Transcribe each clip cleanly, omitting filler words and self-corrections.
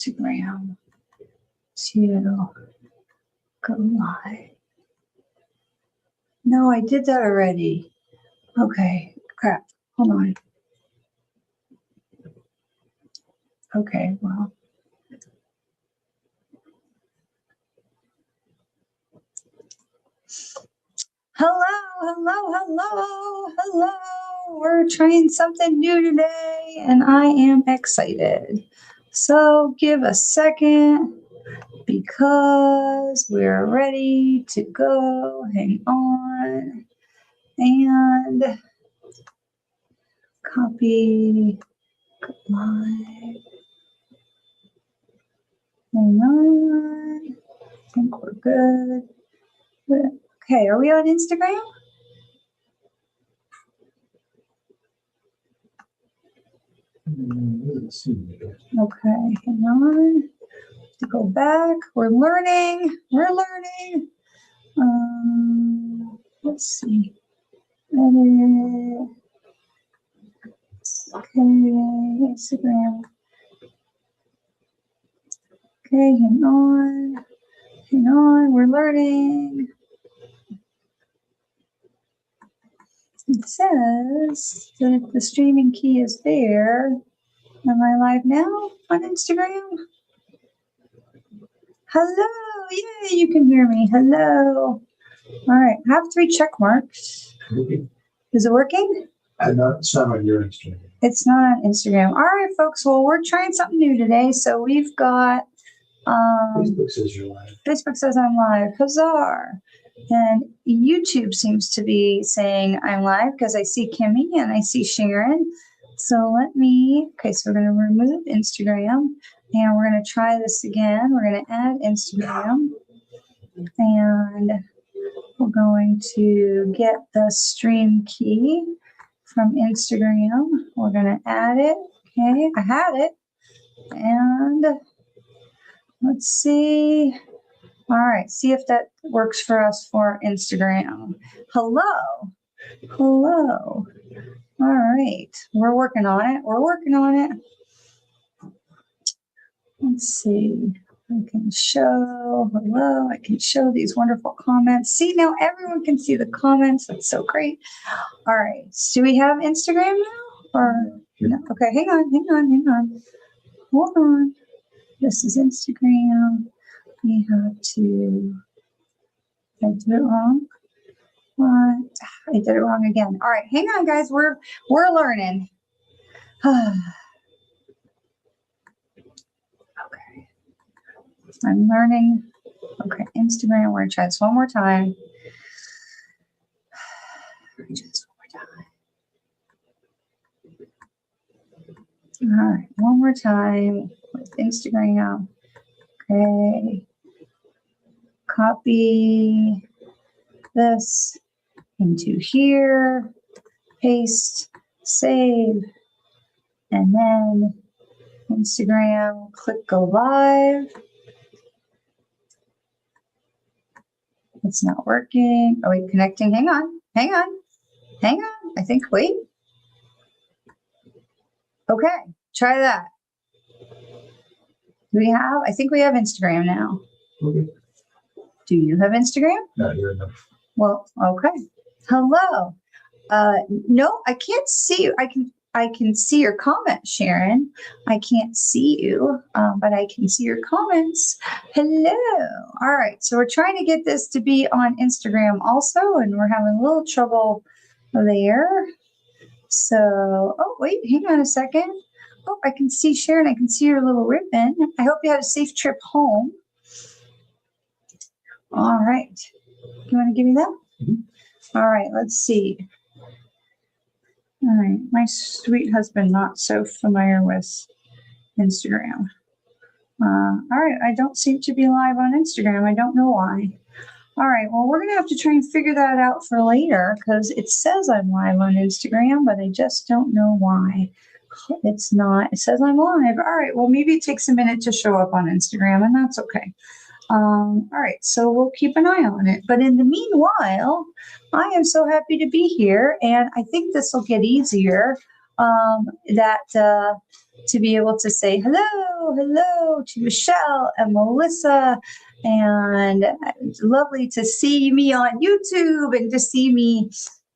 Instagram to go live. No, I did that already. Okay, crap. Hold on. Okay, well. Hello. We're trying something new today, and I am excited. So give a second because we're ready to go. Hang on. And copy live. Hang on. I think we're good. Okay, are we on Instagram? Okay, hang on. To go back. We're learning. Let's see. Edit. Okay, Instagram. Okay, hang on. We're learning. It says that if the streaming key is there, am I live now on Instagram? Hello, yay, you can hear me. Hello. All right, I have 3 check marks. Okay. Is it working? No, it's not on your Instagram. It's not on Instagram. All right, folks. Well, we're trying something new today. So we've got Facebook says you're live. Facebook says I'm live. Huzzah! And YouTube seems to be saying I'm live because I see Kimmy and I see Sharon. So okay, so we're going to remove Instagram and we're going to try this again. We're going to add Instagram and we're going to get the stream key from Instagram. We're going to add it. Okay, I had it. And let's see. All right, see if that works for us for Instagram. Hello. All right, we're working on it. Let's see. I can show, hello, I can show these wonderful comments. See, now everyone can see the comments. That's so great. All right, do we have Instagram now? Or no? Okay, hang on. Hold on. This is Instagram. We have to, I did it wrong. What? I did it wrong again. All right, hang on, guys. We're learning. Okay. I'm learning. Okay, Instagram. We're gonna try this one more time. All right, one more time with Instagram. Okay. Copy this into here, paste, save, and then Instagram, click go live. It's not working. Are we connecting? Hang on. I think, wait. Okay, try that. I think we have Instagram now. Okay. Do you have Instagram? Not here enough. Well, okay. Hello. No, I can't see you. I can see your comments, Sharon. I can't see you, but I can see your comments. Hello. All right. So we're trying to get this to be on Instagram also, and we're having a little trouble there. So, oh, wait, hang on a second. Oh, I can see Sharon. I can see your little ribbon. I hope you had a safe trip home. All right. You want to give me that? Mm-hmm. All right. Let's see. All right. My sweet husband, not so familiar with Instagram. All right. I don't seem to be live on Instagram. I don't know why. All right. Well, we're going to have to try and figure that out for later because it says I'm live on Instagram, but I just don't know why. It's not. It says I'm live. All right. Well, maybe it takes a minute to show up on Instagram, and that's okay. All right. So we'll keep an eye on it. But in the meanwhile, I am so happy to be here, and I think this will get easier to be able to say hello to Michelle and Melissa, and it's lovely to see me on YouTube and to see me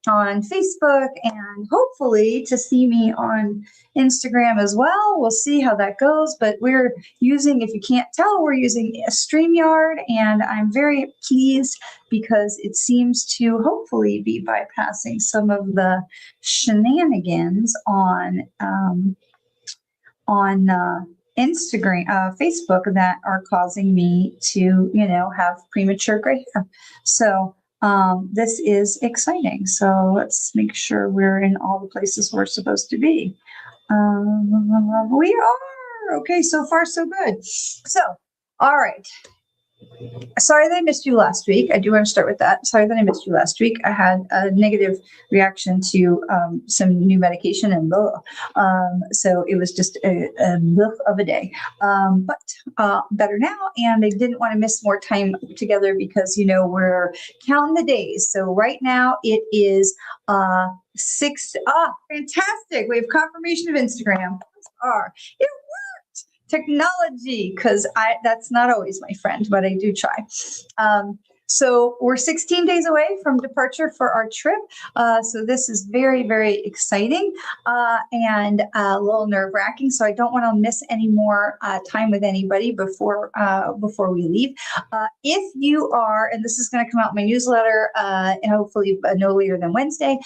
on Facebook and hopefully to see me on Instagram as well. We'll see how that goes, but we're using, if you can't tell, we're using a StreamYard, and I'm very pleased because it seems to hopefully be bypassing some of the shenanigans on Instagram, Facebook, that are causing me to, have premature gray hair. So this is exciting. So let's make sure we're in all the places we're supposed to be. We are. Okay, so far so good. So, all right. Sorry that I missed you last week. I do want to start with that. Sorry that I missed you last week. I had a negative reaction to some new medication and so it was just a of a day. But better now, and I didn't want to miss more time together because we're counting the days. So right now it is 6. Fantastic! We have confirmation of Instagram. It technology, because that's not always my friend, but I do try. So we're 16 days away from departure for our trip. So this is very, very exciting and a little nerve-wracking. So I don't want to miss any more time with anybody before we leave. If you are, and this is going to come out in my newsletter, hopefully no later than Wednesday.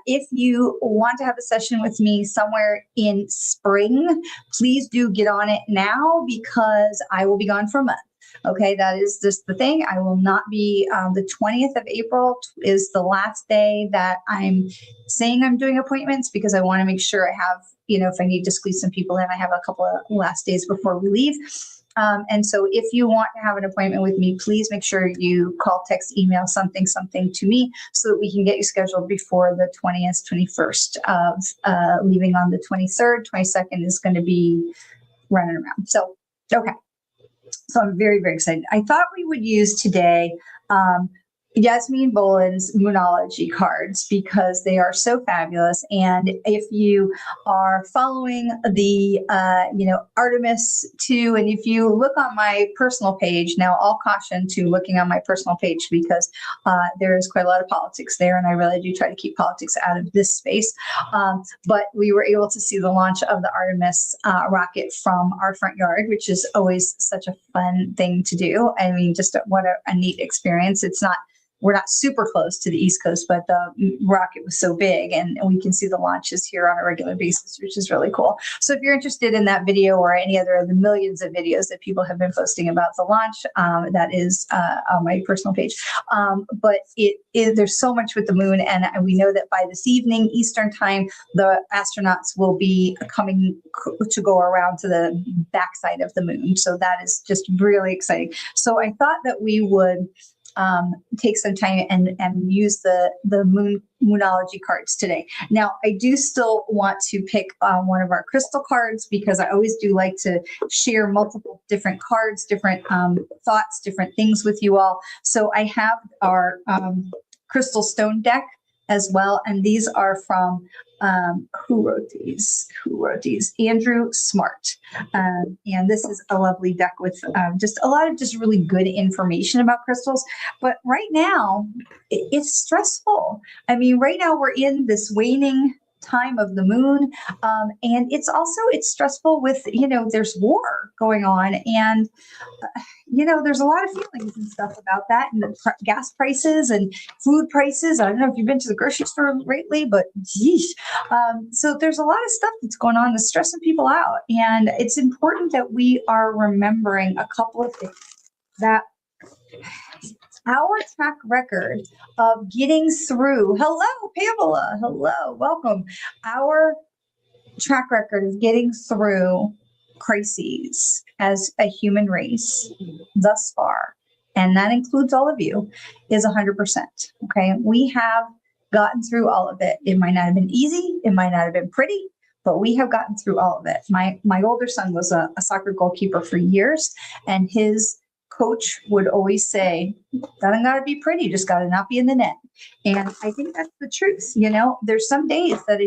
If you want to have a session with me somewhere in spring, please do get on it now because I will be gone for a month. Okay, that is just the thing. I will not be, the 20th of April is the last day that I'm saying I'm doing appointments because I want to make sure I have, if I need to squeeze some people in, I have a couple of last days before we leave. And so if you want to have an appointment with me, please make sure you call, text, email, something to me so that we can get you scheduled before the 20th, 21st of leaving on the 23rd. 22nd is going to be running around. So, okay. So I'm very, very excited. I thought we would use today Yasmin Boland's Moonology cards because they are so fabulous. And if you are following the, Artemis too, and if you look on my personal page, now all caution to looking on my personal page because there is quite a lot of politics there. And I really do try to keep politics out of this space. But we were able to see the launch of the Artemis rocket from our front yard, which is always such a fun thing to do. I mean, just what a neat experience. We're not super close to the East Coast, but the rocket was so big and we can see the launches here on a regular basis, which is really cool. So if you're interested in that video or any other of the millions of videos that people have been posting about the launch, that is on my personal page. But there's so much with the moon, and we know that by this evening, Eastern time, the astronauts will be coming to go around to the backside of the moon. So that is just really exciting. So I thought that we would take some time and use the Moonology cards today. Now, I do still want to pick one of our crystal cards because I always do like to share multiple different cards, different thoughts, different things with you all. So I have our crystal stone deck as well, and these are from who wrote these? Andrew Smart. And this is a lovely deck with just a lot of just really good information about crystals. But right now, it's stressful. I mean, right now we're in this waning time of the moon. And it's stressful with, there's war going on. And, there's a lot of feelings and stuff about that, and the gas prices and food prices. I don't know if you've been to the grocery store lately, but geez. So there's a lot of stuff that's going on that's stressing people out. And it's important that we are remembering a couple of things that our track record of getting through. Hello, Pamela. Hello, welcome. Our track record of getting through crises as a human race thus far, and that includes all of you, is 100%. Okay, we have gotten through all of it. It might not have been easy, it might not have been pretty, but we have gotten through all of it. My older son was a soccer goalkeeper for years, and his coach would always say, doesn't gotta be pretty, just gotta not be in the net. And I think that's the truth. There's some days that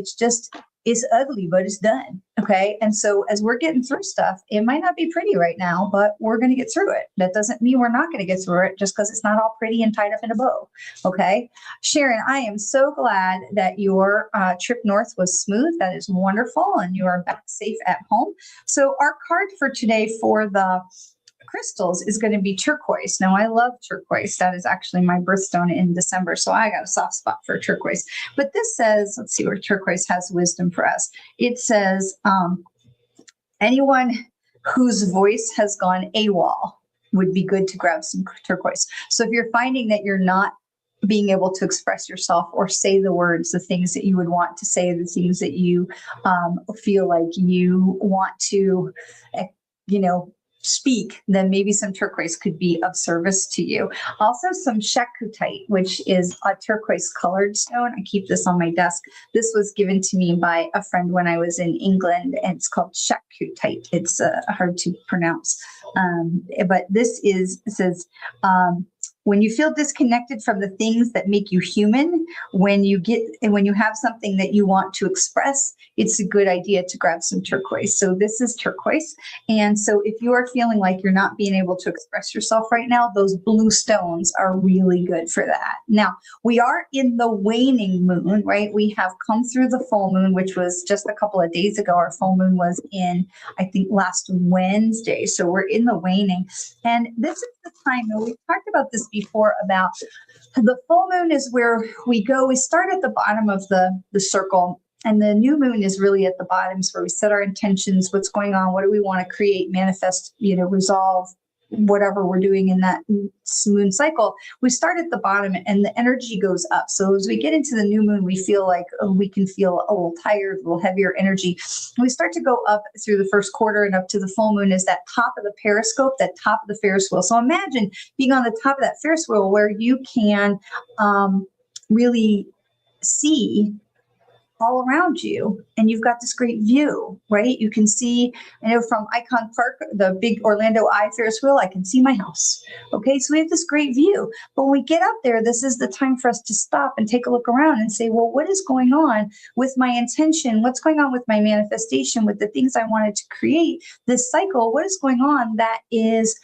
it's ugly, but it's done. Okay. And so as we're getting through stuff, it might not be pretty right now, but we're going to get through it. That doesn't mean we're not going to get through it just because it's not all pretty and tied up in a bow. Okay. Sharon, I am so glad that your trip north was smooth. That is wonderful. And you are back safe at home. So our card for today for the crystals is going to be turquoise. Now, I love turquoise. That is actually my birthstone in December. So I got a soft spot for turquoise. But this says, let's see where turquoise has wisdom for us. It says, anyone whose voice has gone AWOL would be good to grab some turquoise. So if you're finding that you're not being able to express yourself or say the words, the things that you would want to say, the things that you feel like you want to, speak, then maybe some turquoise could be of service to you. Also some shakutite, which is a turquoise colored stone. I keep this on my desk. This was given to me by a friend when I was in England, and it's called shakutite. It's hard to pronounce. But this says, when you feel disconnected from the things that make you human, when you have something that you want to express, it's a good idea to grab some turquoise. So this is turquoise. And so if you are feeling like you're not being able to express yourself right now, those blue stones are really good for that. Now, we are in the waning moon, right? We have come through the full moon, which was just a couple of days ago. Our full moon was in, I think, last Wednesday. So we're in the waning. And this is the time, and we've talked about this before, about the full moon is where we start at the bottom of the circle, and the new moon is really at the bottom, where we set our intentions, what's going on, what do we want to create, manifest, resolve, whatever we're doing in that moon cycle. We start at the bottom and the energy goes up. So as we get into the new moon, we feel like we can feel a little tired, a little heavier energy. We start to go up through the first quarter and up to the full moon is that top of the periscope, that top of the Ferris wheel. So imagine being on the top of that Ferris wheel where you can really see all around you, and you've got this great view, right? You can see, from Icon Park, the big Orlando Eye Ferris wheel, I can see my house. Okay, so we have this great view. But when we get up there, this is the time for us to stop and take a look around and say, well, what is going on with my intention? What's going on with my manifestation, with the things I wanted to create this cycle? What is going on that is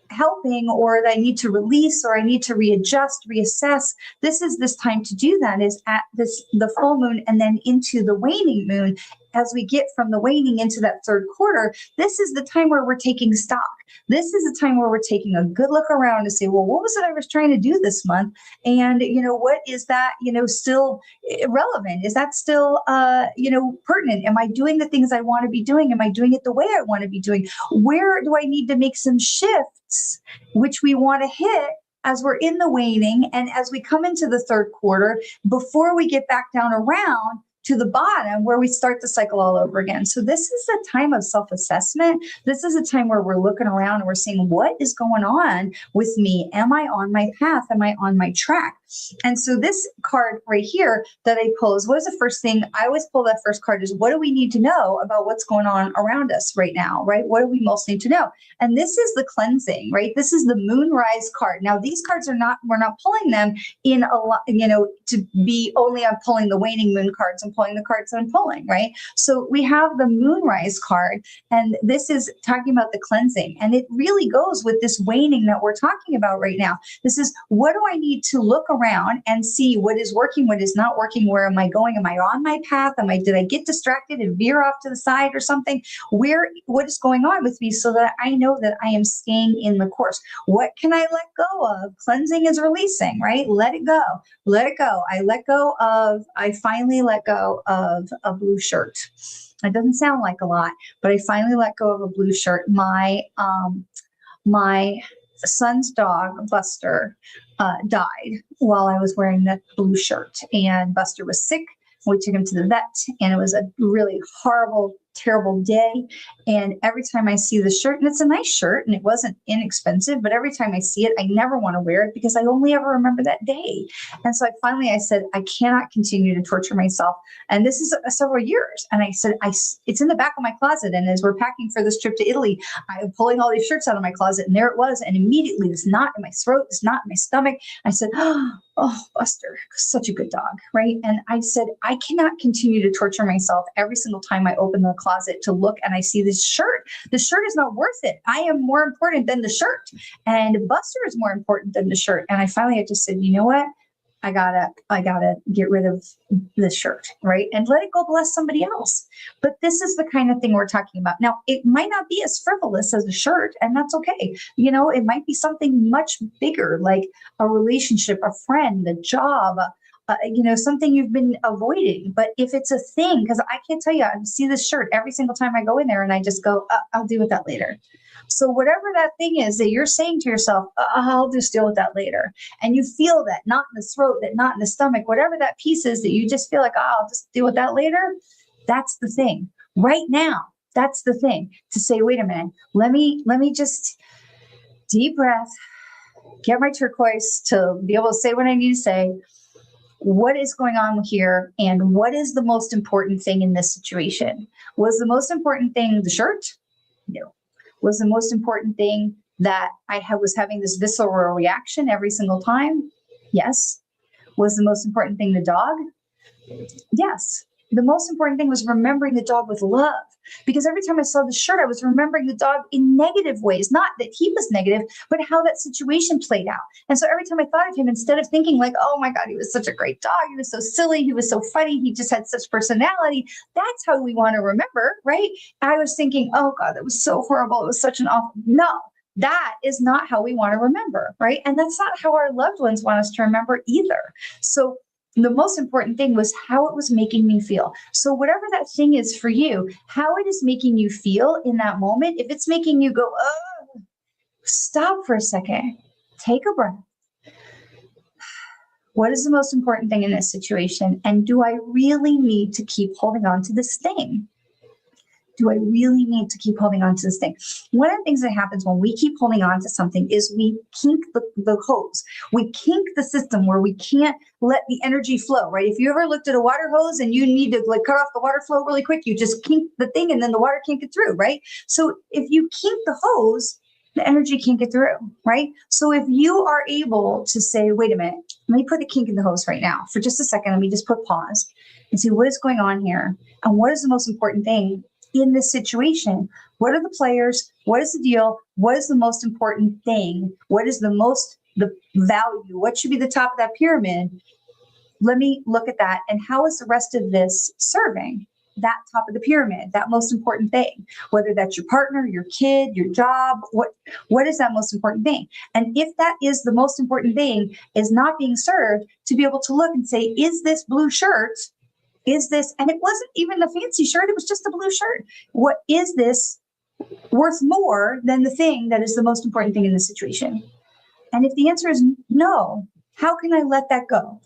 helping, or that I need to release, or I need to readjust, reassess? This is this time to do that, is at the full moon and then into the waning moon. As we get from the waning into that third quarter, this is the time where we're taking stock. This is the time where we're taking a good look around to say, well, what was it I was trying to do this month? And, what is that, still relevant? Is that still, pertinent? Am I doing the things I want to be doing? Am I doing it the way I want to be doing? Where do I need to make some shifts, which we want to hit as we're in the waning and as we come into the third quarter, before we get back down around to the bottom where we start the cycle all over again. So this is a time of self-assessment. This is a time where we're looking around and we're saying, what is going on with me? Am I on my path? Am I on my track? And so this card right here that I pull is, what is the first thing? I always pull that first card is, what do we need to know about what's going on around us right now, right? What do we most need to know? And this is the cleansing, right? This is the moonrise card. Now, these cards we're not pulling them in a lot, to be only I'm pulling the waning moon cards and pulling the cards that I'm pulling, right? So we have the moonrise card, and this is talking about the cleansing. And it really goes with this waning that we're talking about right now. This is, what do I need to look around and see what is working, what is not working? Where am I going? Am I on my path? Did I get distracted and veer off to the side or something? What is going on with me, so that I know that I am staying in the course? What can I let go of? Cleansing is releasing, right? Let it go. Let it go. I finally let go of a blue shirt. It doesn't sound like a lot, but I finally let go of a blue shirt. My son's dog, Buster, died while I was wearing that blue shirt, and Buster was sick. We took him to the vet, and it was a really horrible, terrible day. And every time I see the shirt, and it's a nice shirt and it wasn't inexpensive, but every time I see it, I never want to wear it because I only ever remember that day. And so I said, I cannot continue to torture myself. And this is several years. And I said, it's in the back of my closet. And as we're packing for this trip to Italy, I'm pulling all these shirts out of my closet, and there it was. And immediately this knot in my throat, this knot in my stomach. I said, oh, Buster, such a good dog, right? And I said, I cannot continue to torture myself every single time I open the closet to look and I see this shirt. The shirt is not worth it. I am more important than the shirt. And Buster is more important than the shirt. And I finally just said, you know what? I gotta get rid of this shirt, right? And let it go bless somebody else. But this is the kind of thing we're talking about. Now, it might not be as frivolous as a shirt, and that's okay. It might be something much bigger, like a relationship, a friend, a job, something you've been avoiding. But if it's a thing, because I can't tell you, I see this shirt every single time I go in there and I just go, I'll deal with that later. So whatever that thing is that you're saying to yourself, I'll just deal with that later. And you feel that knot in the throat, that knot in the stomach, whatever that piece is that you just feel like, I'll just deal with that later. That's the thing right now. That's the thing to say, wait a minute, let me just deep breath, get my turquoise to be able to say what I need to say. What is going on here? And what is the most important thing in this situation? Was the most important thing the shirt? No. Was the most important thing that was having this visceral reaction every single time? Yes. Was the most important thing the dog? Yes. The most important thing was remembering the dog with love. Because every time I saw the shirt, I was remembering the dog in negative ways. Not that he was negative, but how that situation played out. And so every time I thought of him, instead of thinking like, oh my God, he was such a great dog, he was so silly, he was so funny, he just had such personality. That's how we want to remember, right? I was thinking, oh God, that was so horrible. It was such an awful. No, that is not how we want to remember, right? And that's not how our loved ones want us to remember either. So the most important thing was how it was making me feel. So whatever that thing is for you, how it is making you feel in that moment, if it's making you go, oh, stop for a second, take a breath. What is the most important thing in this situation? And do I really need to keep holding on to this thing? Do I really need to keep holding on to this thing? One of the things that happens when we keep holding on to something is we kink the hose. We kink the system where we can't let the energy flow, right? If you ever looked at a water hose and you need to cut off the water flow really quick, you just kink the thing and then the water can't get through, right? So if you kink the hose, the energy can't get through, right? So if you are able to say, wait a minute, let me put a kink in the hose right now for just a second. Let me just put pause and see what is going on here. And what is the most important thing in this situation? What are the players? What is the deal? What is the most important thing? What is the value? What should be the top of that pyramid? Let me look at that. And how is the rest of this serving that top of the pyramid, that most important thing? Whether that's your partner, your kid, your job, what is that most important thing? And if that is the most important thing is not being served, to be able to look and say, is this blue shirt, is this, and it wasn't even the fancy shirt, it was just a blue shirt. What is this worth more than the thing that is the most important thing in the situation? And if the answer is no, how can I let that go?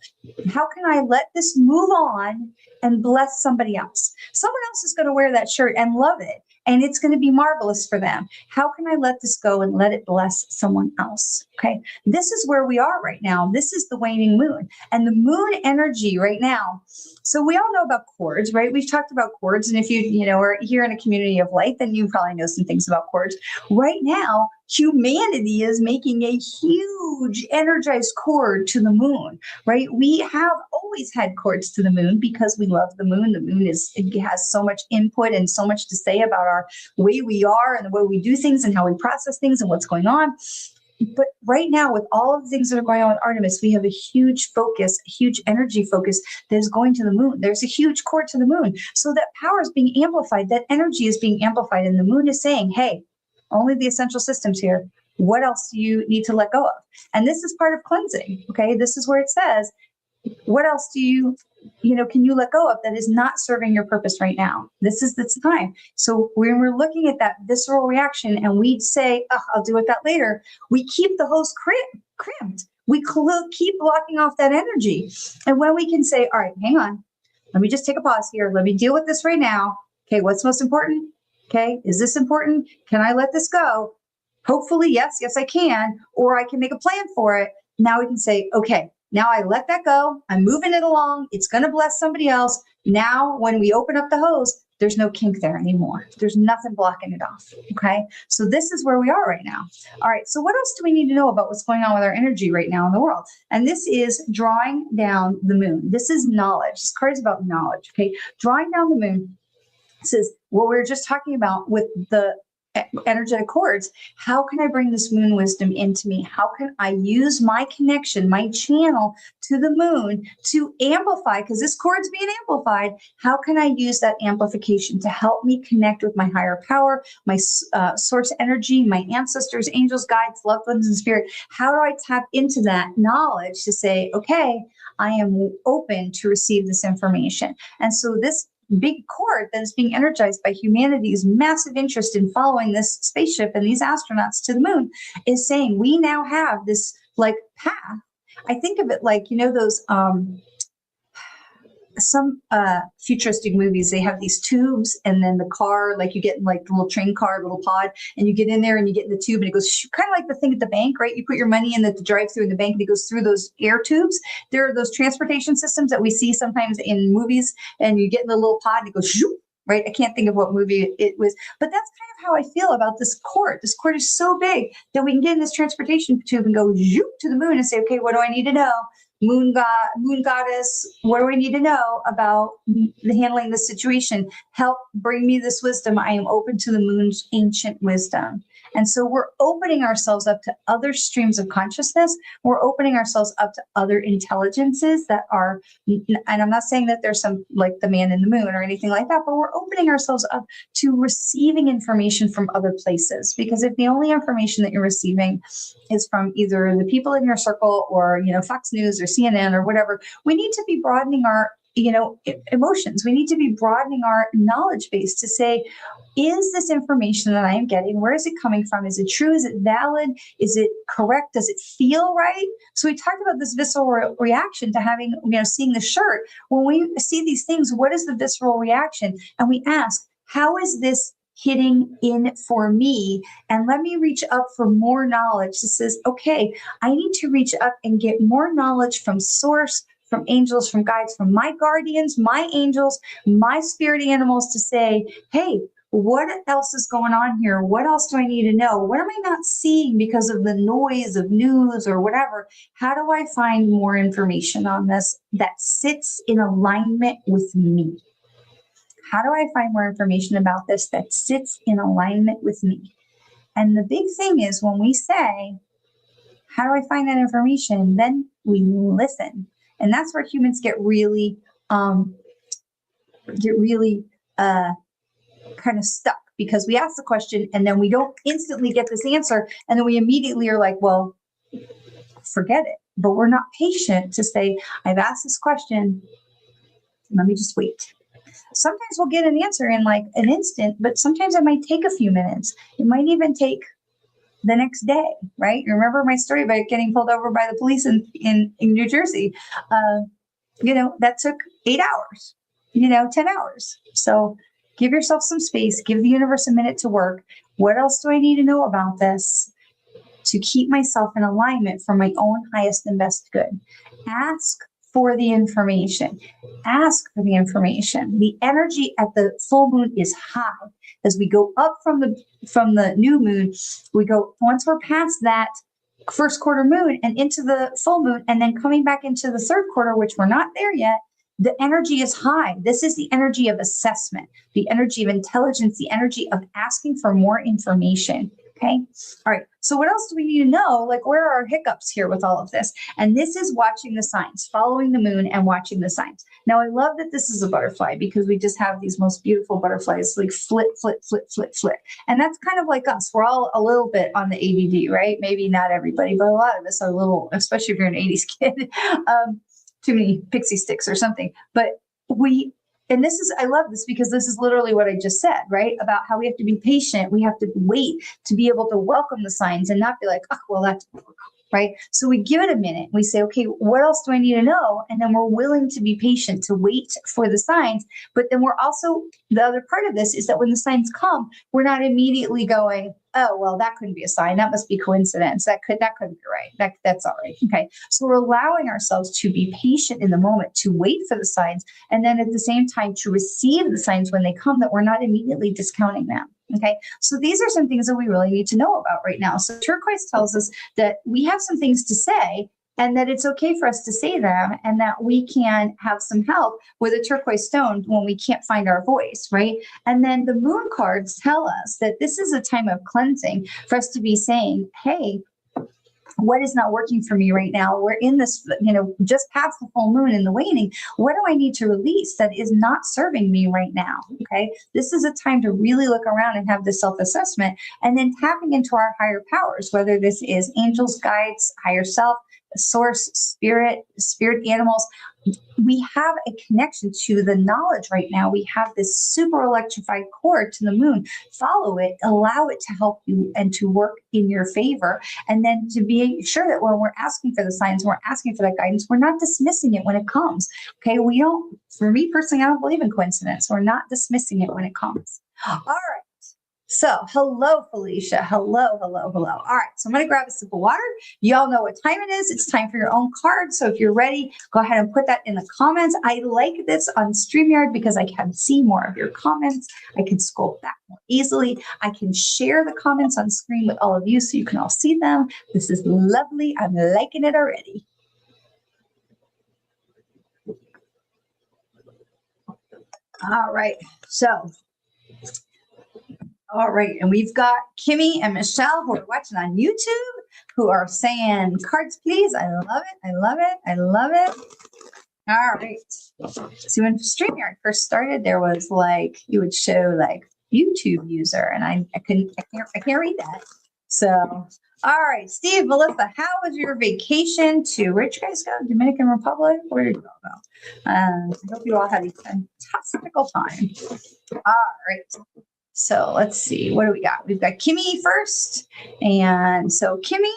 How can I let this move on and bless somebody else? Someone else is going to wear that shirt and love it, and it's going to be marvelous for them. How can I let this go and let it bless someone else? Okay. This is where we are right now. This is the waning moon, and the moon energy right now. So we all know about cords, right? We've talked about cords. And if you are here in a community of light, then you probably know some things about cords. Right now, humanity is making a huge energized cord to the moon, right? We have always had cords to the moon because we love the moon. The moon has so much input and so much to say about our way we are and the way we do things and how we process things and what's going on. But right now, with all of the things that are going on with Artemis, we have a huge focus, a huge energy focus that is going to the moon. There's a huge cord to the moon. So that power is being amplified. That energy is being amplified. And the moon is saying, hey, only the essential systems here. What else do you need to let go of? And this is part of cleansing. Okay. This is where it says, what else do can you let go of that is not serving your purpose right now? This is the time. So when we're looking at that visceral reaction and we say, oh, I'll deal with that later, we keep the hose crimped. We keep blocking off that energy. And when we can say, all right, hang on, let me just take a pause here. Let me deal with this right now. Okay, what's most important? Okay, is this important? Can I let this go? Hopefully, yes, I can. Or I can make a plan for it. Now we can say, okay, now I let that go. I'm moving it along. It's going to bless somebody else. Now, when we open up the hose, there's no kink there anymore. There's nothing blocking it off. Okay. So this is where we are right now. All right. So what else do we need to know about what's going on with our energy right now in the world? And this is drawing down the moon. This is knowledge. This card is about knowledge. Okay. Drawing down the moon says what we were just talking about with the energetic cords. How can I bring this moon wisdom into me? How can I use my connection, my channel to the moon to amplify? Because this cord's being amplified. How can I use that amplification to help me connect with my higher power, my source energy, my ancestors, angels, guides, loved ones, and spirit? How do I tap into that knowledge to say, okay, I am open to receive this information? And so this big cord that is being energized by humanity's massive interest in following this spaceship and these astronauts to the moon is saying we now have this like path. I think of it like, you know, those some futuristic movies, they have these tubes and then the car, like you get in like the little train car, little pod, and you get in there and you get in the tube and it goes kind of like the thing at the bank, right? You put your money in the drive-through in the bank and it goes through those air tubes. There are those transportation systems that we see sometimes in movies, and you get in the little pod and it goes shoo, right? I can't think of what movie it was, but that's kind of how I feel about this cord. This cord is so big that we can get in this transportation tube and go zoop to the moon and say, okay, what do I need to know? Moon god, moon goddess, what do I need to know about handling this situation? Help bring me this wisdom. I am open to the moon's ancient wisdom. And so we're opening ourselves up to other streams of consciousness. We're opening ourselves up to other intelligences that are, and I'm not saying that there's some like the man in the moon or anything like that, but we're opening ourselves up to receiving information from other places. Because if the only information that you're receiving is from either the people in your circle or, you know, Fox News or CNN or whatever, we need to be broadening our, you know, emotions. We need to be broadening our knowledge base to say, is this information that I am getting, where is it coming from? Is it true? Is it valid? Is it correct? Does it feel right? So we talked about this visceral reaction to having, you know, seeing the shirt. When we see these things, what is the visceral reaction? And we ask, how is this hitting in for me? And let me reach up for more knowledge. This says, okay, I need to reach up and get more knowledge from source, from angels, from guides, from my guardians, my angels, my spirit animals to say, hey, what else is going on here? What else do I need to know? What am I not seeing because of the noise of news or whatever? How do I find more information on this that sits in alignment with me? How do I find more information about this that sits in alignment with me? And the big thing is when we say, how do I find that information? Then we listen. And that's where humans get really kind of stuck, because we ask the question and then we don't instantly get this answer. And then we immediately are like, well, forget it. But we're not patient to say, I've asked this question. Let me just wait. Sometimes we'll get an answer in like an instant, but sometimes it might take a few minutes. It might even take the next day, right? You remember my story about getting pulled over by the police in New Jersey? You know, that took 8 hours, 10 hours. So give yourself some space, give the universe a minute to work. What else do I need to know about this to keep myself in alignment for my own highest and best good? Ask for the information. Ask for the information. The energy at the full moon is high. As we go up from the new moon, we go, once we're past that first quarter moon and into the full moon, and then coming back into the third quarter, which we're not there yet, the energy is high. This is the energy of assessment, the energy of intelligence, the energy of asking for more information. Okay. All right. So what else do we need to know? Like, where are our hiccups here with all of this? And this is watching the signs, following the moon and watching the signs. Now, I love that this is a butterfly, because we just have these most beautiful butterflies, like flit, flit, flit, flit, flit. And that's kind of like us. We're all a little bit on the ADD, right? Maybe not everybody, but a lot of us are a little, especially if you're an 80s kid, too many pixie sticks or something. But and this is, I love this, because this is literally what I just said, right? About how we have to be patient. We have to wait to be able to welcome the signs and not be like, oh, well, that's right. So we give it a minute. We say, okay, what else do I need to know? And then we're willing to be patient to wait for the signs. But then we're also, the other part of this is that when the signs come, we're not immediately going, oh, well, that couldn't be a sign. That must be coincidence. That couldn't be right. That's all right. Okay. So we're allowing ourselves to be patient in the moment, to wait for the signs, and then at the same time to receive the signs when they come, that we're not immediately discounting them. Okay. So these are some things that we really need to know about right now. So turquoise tells us that we have some things to say, and that it's okay for us to say them, and that we can have some help with a turquoise stone when we can't find our voice, right? And then the moon cards tell us that this is a time of cleansing for us to be saying, hey, what is not working for me right now? We're in this, just past the full moon and the waning. What do I need to release that is not serving me right now? Okay. This is a time to really look around and have this self-assessment, and then tapping into our higher powers, whether this is angels, guides, higher self, source, spirit animals. We have a connection to the knowledge right now. We have this super electrified cord to the moon. Follow it, allow it to help you and to work in your favor. And then to be sure that when we're asking for the signs, we're asking for that guidance, we're not dismissing it when it comes. Okay. For me personally, I don't believe in coincidence. We're not dismissing it when it comes. All right. So, hello, Felicia. Hello. All right. So, I'm going to grab a sip of water. Y'all know what time it is. It's time for your own card. So, if you're ready, go ahead and put that in the comments. I like this on StreamYard because I can see more of your comments. I can scroll back more easily. I can share the comments on screen with all of you so you can all see them. This is lovely. I'm liking it already. All right. So, all right, and we've got Kimmy and Michelle who are watching on YouTube, who are saying, cards, please. I love it. All right. So when StreamYard first started, there was you would show YouTube user, and I can't read that. So, all right, Steve, Melissa, how was your vacation where'd you guys go? Dominican Republic? Where did you all go? I hope you all had a fantastical time. All right. So let's see, what do we got? We've got Kimmy first. And so Kimmy,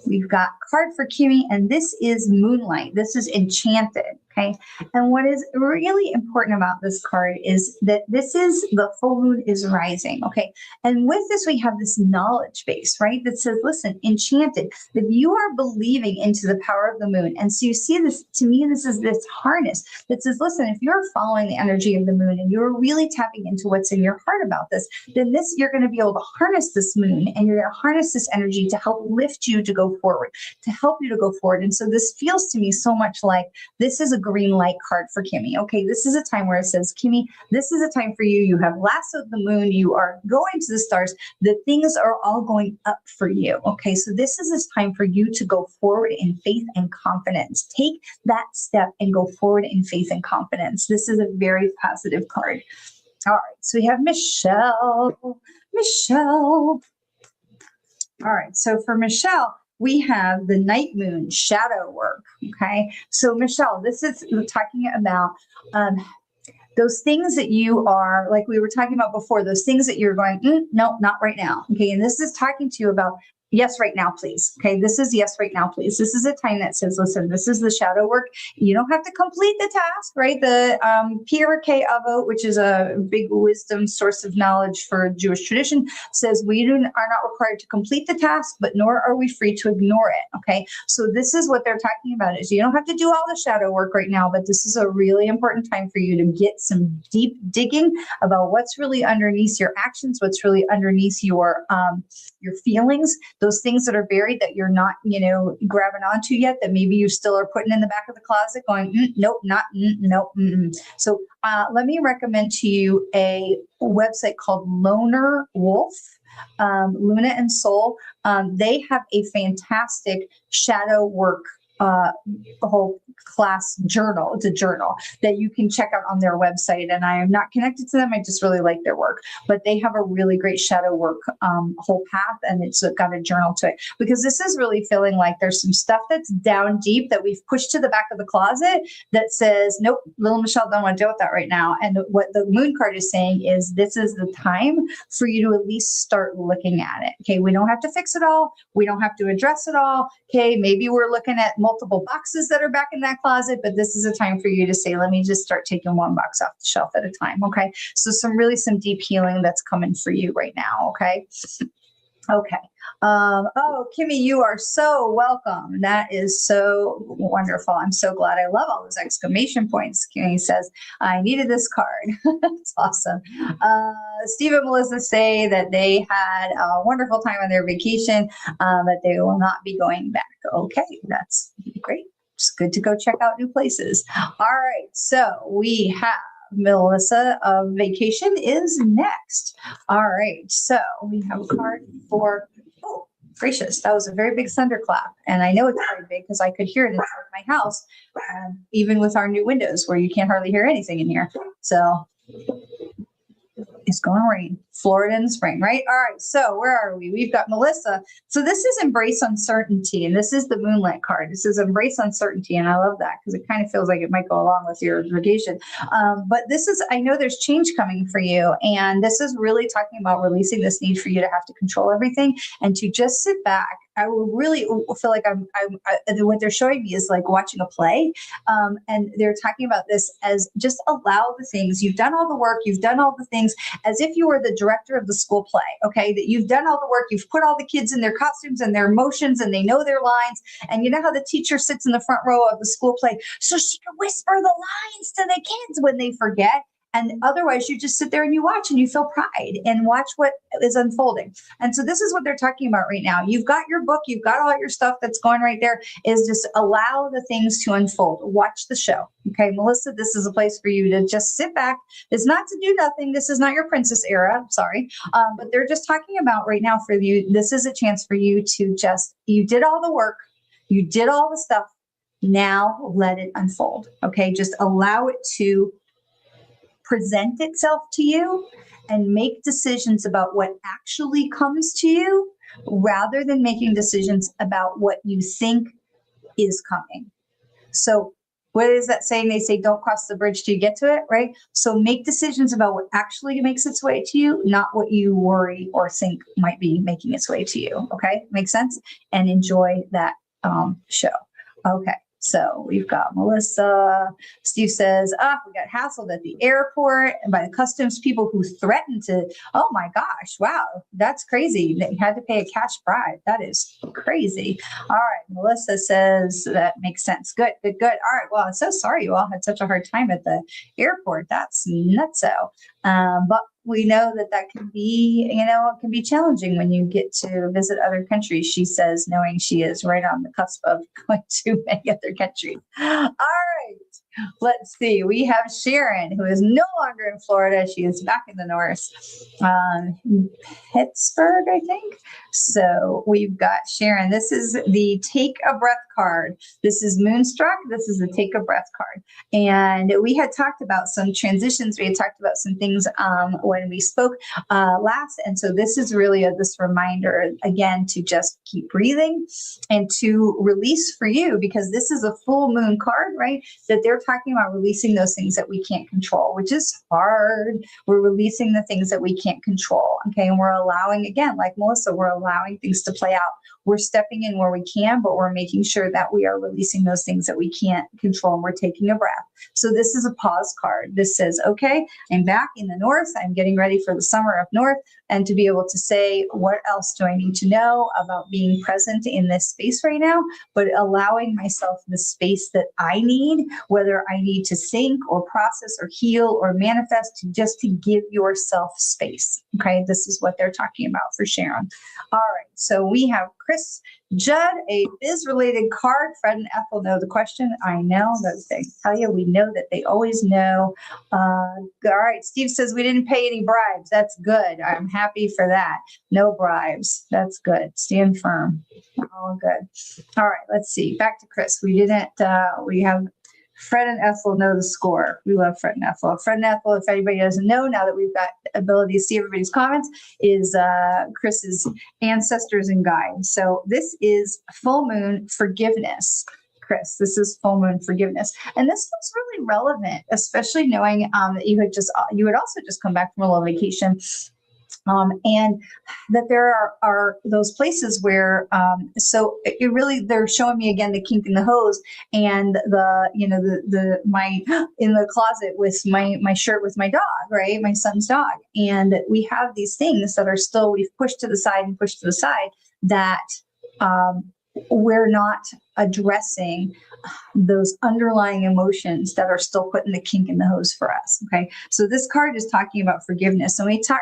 we've got card for Kimmy, and this is Moonlight. This is Enchanted. Okay. And what is really important about this card is that this is the full moon is rising. Okay. And with this, we have this knowledge base, right? That says, listen, enchanted, that you are believing into the power of the moon. And so you see this, to me, this is this harness that says, listen, if you're following the energy of the moon and you're really tapping into what's in your heart about this, then you're going to be able to harness this moon, and you're going to harness this energy to help lift you to go forward, to help you to go forward. And so this feels to me so much like this is a green light card for Kimmy. Okay, this is a time where it says, Kimmy, this is a time for you. You have lassoed the moon. You are going to the stars. The things are all going up for you. Okay, so this is this time for you to go forward in faith and confidence. Take that step and go forward in faith and confidence. This is a very positive card. All right, so we have Michelle. All right, so for Michelle, we have the night moon shadow work. Okay. So Michelle, this is talking about those things that you are, like we were talking about before, those things that you're going, no, not right now. Okay. And this is talking to you about yes, right now, please. Okay. This is yes, right now, please. This is a time that says, listen, this is the shadow work. You don't have to complete the task, right? The Pirkei Avot, which is a big wisdom source of knowledge for Jewish tradition, says we are not required to complete the task, but nor are we free to ignore it. Okay. So this is what they're talking about is you don't have to do all the shadow work right now, but this is a really important time for you to get some deep digging about what's really underneath your actions, what's really underneath your feelings, those things that are buried that you're not, grabbing onto yet, that maybe you still are putting in the back of the closet going, nope, not, nope. So let me recommend to you a website called Loner Wolf, Luna and Soul. They have a fantastic shadow work whole class journal. It's a journal that you can check out on their website. And I am not connected to them. I just really like their work, but they have a really great shadow work whole path, and it's got a journal to it, because this is really feeling like there's some stuff that's down deep that we've pushed to the back of the closet that says, nope, little Michelle don't want to deal with that right now. And what the moon card is saying is this is the time for you to at least start looking at it. Okay. We don't have to fix it all. We don't have to address it all. Okay. Maybe we're looking at multiple boxes that are back in that closet, but this is a time for you to say, let me just start taking one box off the shelf at a time. Okay. So some deep healing that's coming for you right now. Okay. Okay. Oh, Kimmy, you are so welcome. That is so wonderful. I'm so glad. I love all those exclamation points. Kimmy says, I needed this card. That's awesome. Steve and Melissa say that they had a wonderful time on their vacation, that they will not be going back. Okay, that's great. It's good to go check out new places. All right, so we have Melissa of vacation is next. All right, so we have a card for, oh, gracious, that was a very big thunderclap. And I know it's very big because I could hear it inside my house, even with our new windows where you can't hardly hear anything in here. So it's going to rain. Florida in the spring, right? All right. So where are we? We've got Melissa. So this is embrace uncertainty. And this is the moonlight card. This is embrace uncertainty. And I love that because it kind of feels like it might go along with your vacation. But this is, I know there's change coming for you. And this is really talking about releasing this need for you to have to control everything and to just sit back. I will really feel like what they're showing me is like watching a play. And they're talking about this as just allow the things. You've done all the work. You've done all the things as if you were the director of the school play. Okay. That you've done all the work. You've put all the kids in their costumes and their emotions and they know their lines. And you know how the teacher sits in the front row of the school play so she can whisper the lines to the kids when they forget. And otherwise, you just sit there and you watch and you feel pride and watch what is unfolding. And so this is what they're talking about right now. You've got your book. You've got all your stuff that's going right there is just allow the things to unfold. Watch the show. Okay, Melissa, this is a place for you to just sit back. It's not to do nothing. This is not your princess era. Sorry. But they're just talking about right now for you. This is a chance for you to just, you did all the work. You did all the stuff. Now let it unfold. Okay, just allow it to present itself to you and make decisions about what actually comes to you rather than making decisions about what you think is coming. So what is that saying? They say, don't cross the bridge till you get to it, right? So make decisions about what actually makes its way to you, not what you worry or think might be making its way to you. Okay. Makes sense? And enjoy that show. Okay. So we've got Melissa. Steve says, we got hassled at the airport and by the customs people who threatened to, oh my gosh, wow, that's crazy. That you had to pay a cash bribe. That is crazy. All right. Melissa says that makes sense. Good. All right. Well, I'm so sorry you all had such a hard time at the airport. That's nutso. But we know that can be, it can be challenging when you get to visit other countries, she says, knowing she is right on the cusp of going to many other countries. All right. Let's see. We have Sharon, who is no longer in Florida. She is back in the north, Pittsburgh, I think. So we've got Sharon. This is the Take a Breath card. This is Moonstruck. This is the Take a Breath card. And we had talked about some transitions. We had talked about some things when we spoke last. And so this is really this reminder, again, to just keep breathing and to release for you, because this is a full moon card, right? That they're talking about releasing those things that we can't control, which is hard. We're releasing the things that we can't control. Okay. And we're allowing, again, like Melissa, we're allowing things to play out. We're stepping in where we can, but we're making sure that we are releasing those things that we can't control. And we're taking a breath. So this is a pause card. This says, okay, I'm back in the north. I'm getting ready for the summer up north. And to be able to say, what else do I need to know about being present in this space right now? But allowing myself the space that I need, whether I need to think or process or heal or manifest, just to give yourself space. Okay, this is what they're talking about for Sharon. All right, so we have Chris Judd, a biz-related card. Fred and Ethel know the question. I know that they tell you, we know that they always know. All right, Steve says we didn't pay any bribes. That's good. I'm happy for that. No bribes. That's good. Stand firm. All good. All right, let's see. Back to Chris. We didn't, we have Fred and Ethel know the score. We love Fred and Ethel. Fred and Ethel, if anybody doesn't know, now that we've got ability to see everybody's comments, is Chris's ancestors and guides. So this is full moon forgiveness. Chris, this is full moon forgiveness. And this was really relevant, especially knowing that you had also just come back from a little vacation And that there are those places where, so it really, they're showing me again the kink in the hose and my in the closet with my shirt with my dog, right? My son's dog. And we have these things that are still, we've pushed to the side and pushed to the side that, we're not addressing those underlying emotions that are still putting the kink in the hose for us. Okay. So this card is talking about forgiveness. And we talk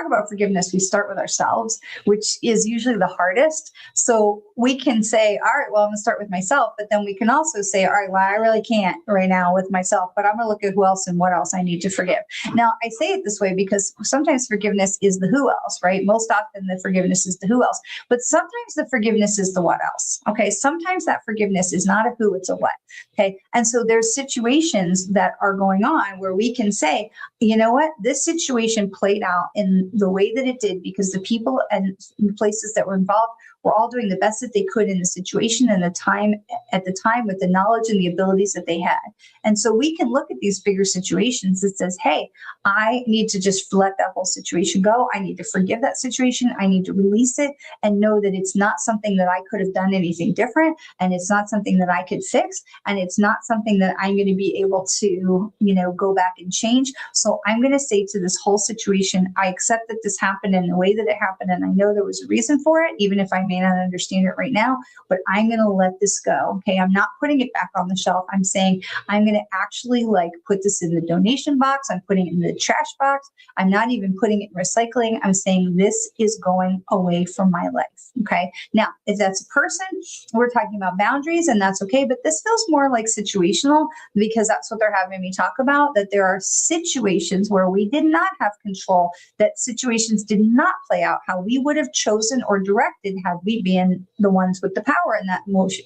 about forgiveness, we start with ourselves, which is usually the hardest. So we can say, all right, well, I'm going to start with myself. But then we can also say, all right, well, I really can't right now with myself, but I'm going to look at who else and what else I need to forgive. Now, I say it this way because sometimes forgiveness is the who else, right? Most often the forgiveness is the who else, but sometimes the forgiveness is the what else. Okay. Sometimes that forgiveness is not a who, it's a what. Okay. And so there's situations that are going on where we can say, you know what, this situation played out in the way that it did because the people and places that were involved were all doing the best that they could in the situation and the time at the time with the knowledge and the abilities that they had. And so we can look at these bigger situations that says, hey, I need to just let that whole situation go. I need to forgive that situation. I need to release it and know that it's not something that I could have done anything different. And it's not something that I could fix. And it's not something that I'm going to be able to, go back and change. So I'm going to say to this whole situation, I accept that this happened in the way that it happened. And I know there was a reason for it, even if I may not understand it right now, but I'm going to let this go. Okay. I'm not putting it back on the shelf. I'm saying I'm going to actually put this in the donation box. I'm putting it in the trash box. I'm not even putting it in recycling. I'm saying this is going away from my life. Okay. Now, if that's a person, we're talking about boundaries and that's okay. But this feels more like situational because that's what they're having me talk about, that there are situations where we did not have control, that situations did not play out how we would have chosen or directed had we been the ones with the power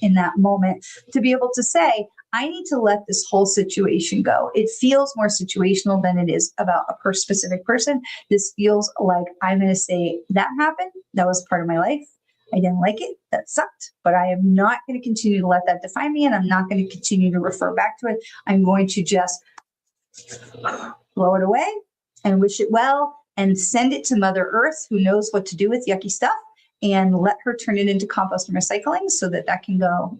in that moment to be able to say, I need to let this whole situation go. It feels more situational than it is about a specific person. This feels like I'm going to say that happened. That was part of my life. I didn't like it. That sucked, but I am not going to continue to let that define me. And I'm not going to continue to refer back to it. I'm going to just blow it away and wish it well and send it to Mother Earth, who knows what to do with yucky stuff, and let her turn it into compost and recycling so that can go,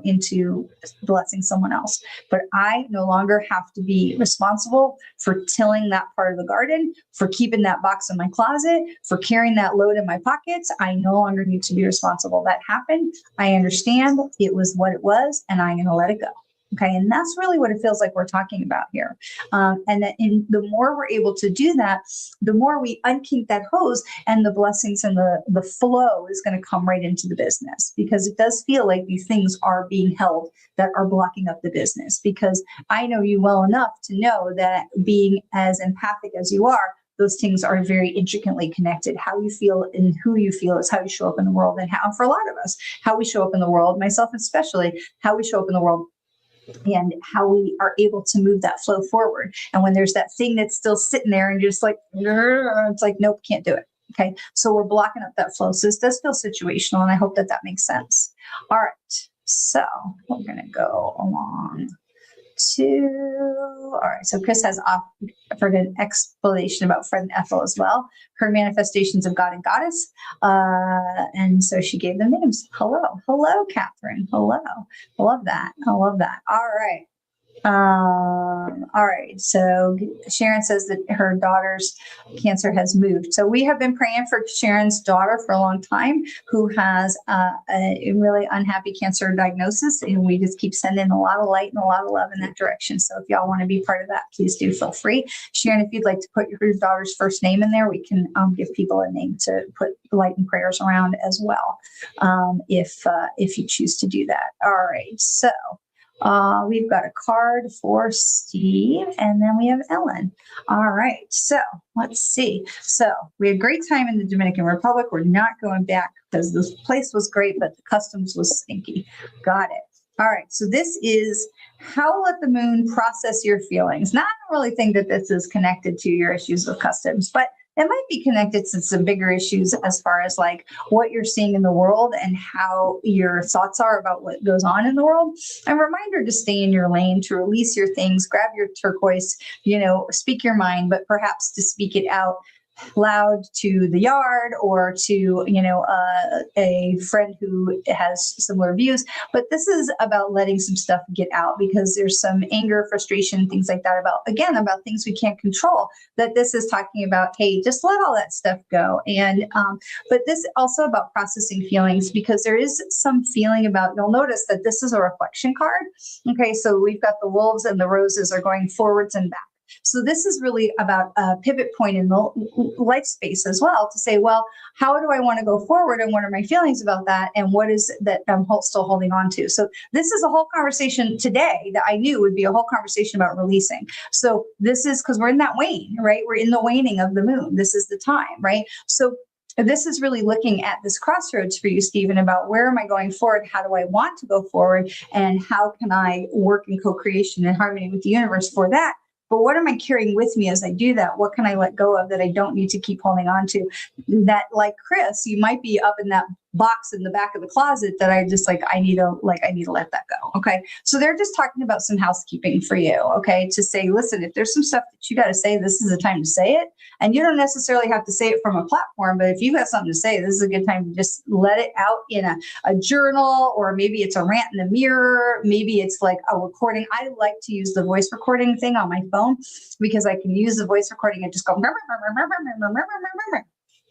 into blessing someone else. But I no longer have to be responsible for tilling that part of the garden, for keeping that box in my closet, for carrying that load in my pockets. I no longer need to be responsible. That happened. I understand it was what it was, and I'm going to let it go. Okay. And that's really what it feels like we're talking about here. And that the more we're able to do that, the more we unkink that hose and the blessings and the flow is going to come right into the business, because it does feel like these things are being held that are blocking up the business. Because I know you well enough to know that being as empathic as you are, those things are very intricately connected. How you feel and who you feel is how you show up in the world. And how, for a lot of us, how we show up in the world, myself especially, how we show up in the world and how we are able to move that flow forward. And when there's that thing that's still sitting there and you're just like, it's like, nope, can't do it. Okay. So we're blocking up that flow. So this does feel situational, and I hope that makes sense. All right. So we're going to go along all right. So Chris has offered an explanation about Fred and Ethel as well. Her manifestations of God and Goddess. And so she gave them names. Hello, Catherine. Hello. I love that. All right. All right. So Sharon says that her daughter's cancer has moved. So we have been praying for Sharon's daughter for a long time, who has a really unhappy cancer diagnosis. And we just keep sending a lot of light and a lot of love in that direction. So if y'all want to be part of that, please do feel free. Sharon, if you'd like to put your daughter's first name in there, we can give people a name to put light and prayers around as well, if you choose to do that. All right. So we've got a card for Steve, and then we have Ellen. All right. So let's see. So we had a great time in the Dominican Republic. We're not going back because this place was great, but the customs was stinky. Got it. All right. So this is how let the moon process your feelings. Now, I don't really think that this is connected to your issues with customs, but it might be connected to some bigger issues as far as like what you're seeing in the world and how your thoughts are about what goes on in the world. A reminder to stay in your lane, to release your things, grab your turquoise, speak your mind, but perhaps to speak it out loud to the yard or to, a friend who has similar views. But this is about letting some stuff get out because there's some anger, frustration, things like that about things we can't control, that this is talking about, hey, just let all that stuff go. And, but this also about processing feelings because there is some feeling about, you'll notice that this is a reflection card. Okay. So we've got the wolves and the roses are going forwards and back. So this is really about a pivot point in the life space as well to say, well, how do I want to go forward and what are my feelings about that? And what is that I'm still holding on to? So this is a whole conversation today that I knew would be a whole conversation about releasing. So this is because we're in that wane, right? We're in the waning of the moon. This is the time, right? So this is really looking at this crossroads for you, Stephen, about where am I going forward? How do I want to go forward? And how can I work in co-creation and harmony with the universe for that? But what am I carrying with me as I do that? What can I let go of that I don't need to keep holding on to? That, like Chris, you might be up in that box in the back of the closet that I just I need to let that go. Okay. So they're just talking about some housekeeping for you. Okay. To say, listen, if there's some stuff that you got to say, this is the time to say it. And you don't necessarily have to say it from a platform, but if you have something to say, this is a good time to just let it out in a journal, or maybe it's a rant in the mirror. Maybe it's like a recording. I like to use the voice recording thing on my phone because I can use the voice recording and just go,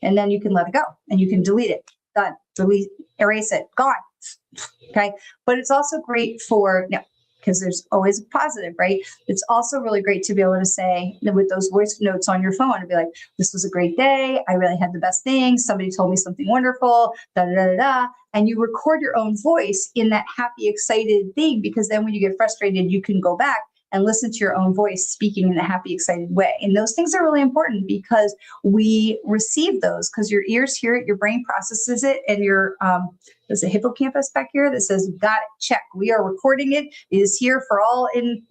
and then you can let it go and you can delete it. Done. Delete, erase it, gone. Okay. But it's also great for, because there's always a positive, right? It's also really great to be able to say with those voice notes on your phone and be like, this was a great day. I really had the best thing. Somebody told me something wonderful, da, da, da, da, da. And you record your own voice in that happy, excited thing, because then when you get frustrated, you can go back and listen to your own voice speaking in a happy, excited way. And those things are really important because we receive those because your ears hear it, your brain processes it, and your there's a hippocampus back here that says, got it, check. We are recording it. It is here for all in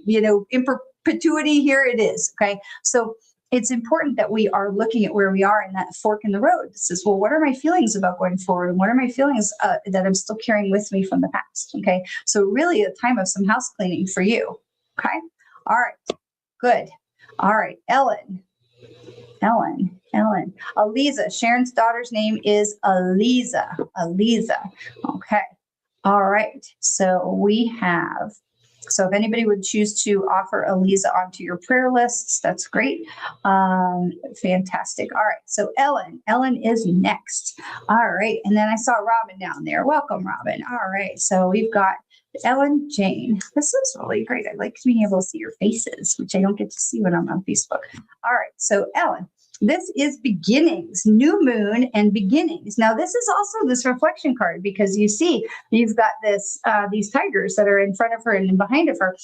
perpetuity. Here it is. Okay. So it's important that we are looking at where we are in that fork in the road. It says, well, what are my feelings about going forward? And what are my feelings that I'm still carrying with me from the past? Okay. So really a time of some house cleaning for you. Okay. All right. Good. All right. Ellen. Aliza. Sharon's daughter's name is Aliza. Okay. All right. So if anybody would choose to offer Aliza onto your prayer lists, that's great. Fantastic. All right. So Ellen is next. All right. And then I saw Robin down there. Welcome, Robin. All right. So we've got Ellen, Jane. This is really great. I like being able to see your faces, which I don't get to see when I'm on Facebook. All right. So Ellen, this is beginnings, new moon and beginnings. Now, this is also this reflection card because you see you've got these tigers that are in front of her and behind of her.